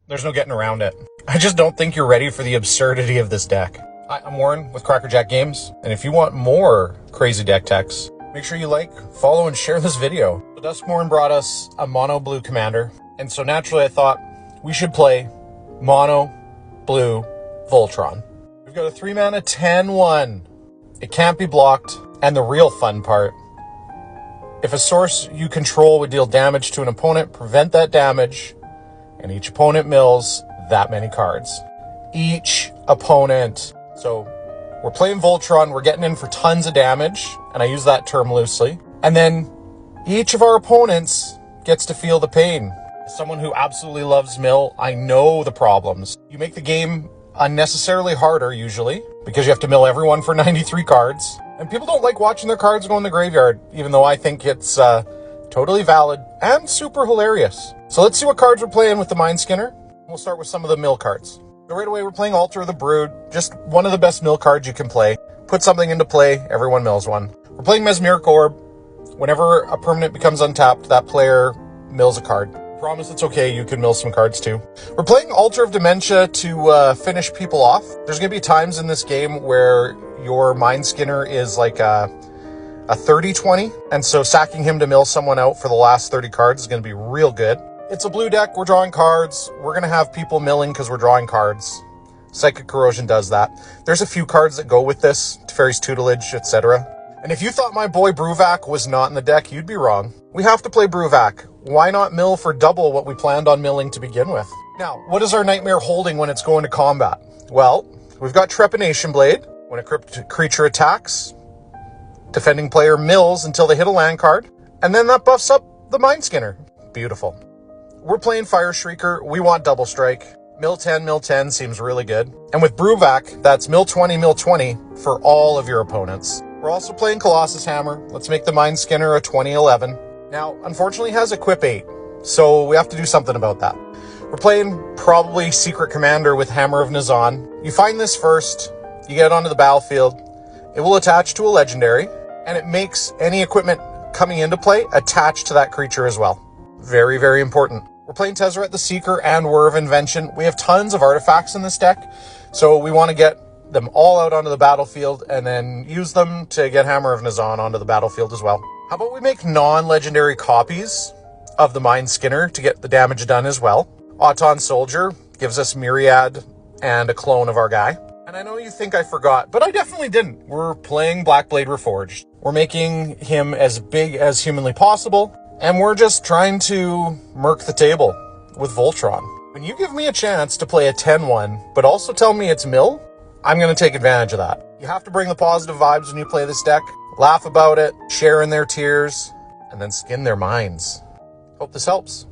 There's no getting around it. I just don't think you're ready for the absurdity of this deck. Hi, I'm Warren with Crackerjack Games, and if you want more crazy deck techs, make sure you like, follow, and share this video. So Duskmourn brought us a mono blue commander, and so naturally I thought we should play mono blue Voltron. We've got a 3-mana 10-1. It can't be blocked, and the real fun part, if a source you control would deal damage to an opponent, prevent that damage, and each opponent mills that many cards. Each opponent. So we're playing Voltron, we're getting in for tons of damage, and I use that term loosely. And then each of our opponents gets to feel the pain. As someone who absolutely loves mill, I know the problems. You make the game unnecessarily harder usually, because you have to mill everyone for 93 cards. And people don't like watching their cards go in the graveyard, even though I think it's totally valid and super hilarious. So let's see what cards we're playing with the Mindskinner. We'll start with some of the mill cards. So right away we're playing Altar of the Brood, just one of the best mill cards you can play. Put something into play, everyone mills one. We're playing Mesmeric Orb. Whenever a permanent becomes untapped, that player mills a card. Promise it's okay, you can mill some cards too. We're playing Altar of Dementia to finish people off. There's going to be times in this game where your Mindskinner is like a 30-20, and so sacking him to mill someone out for the last 30 cards is going to be real good. It's a blue deck, we're drawing cards. We're going to have people milling because we're drawing cards. Psychic Corrosion does that. There's a few cards that go with this, Teferi's Tutelage, etc. And if you thought my boy Bruvac was not in the deck, you'd be wrong. We have to play Bruvac. Why not mill for double what we planned on milling to begin with? Now, what is our Nightmare holding when it's going to combat? Well, we've got Trepanation Blade. When a creature attacks, defending player mills until they hit a land card, and then that buffs up the Mindskinner. Beautiful. We're playing Fire Shrieker. We want double strike. Mill 10 seems really good. And with Bruvac, that's mill 20 for all of your opponents. We're also playing Colossus Hammer. Let's make the Mindskinner a 2011. Now, unfortunately, it has Equip 8, so we have to do something about that. We're playing probably Secret Commander with Hammer of Nazan. You find this first, you get it onto the battlefield. It will attach to a legendary, and it makes any equipment coming into play attached to that creature as well. Very, very important. We're playing Tezzeret the Seeker and Whir of Invention. We have tons of artifacts in this deck, so we want to get them all out onto the battlefield and then use them to get Hammer of Nazan onto the battlefield as well. How about we make non-legendary copies of the Mindskinner to get the damage done as well? Auton Soldier gives us Myriad and a clone of our guy. And I know you think I forgot, but I definitely didn't. We're playing Blackblade Reforged. We're making him as big as humanly possible, and we're just trying to murk the table with Voltron. When you give me a chance to play a 10-1, but also tell me it's mill, I'm going to take advantage of that. You have to bring the positive vibes when you play this deck. Laugh about it, share in their tears, and then skin their minds. Hope this helps.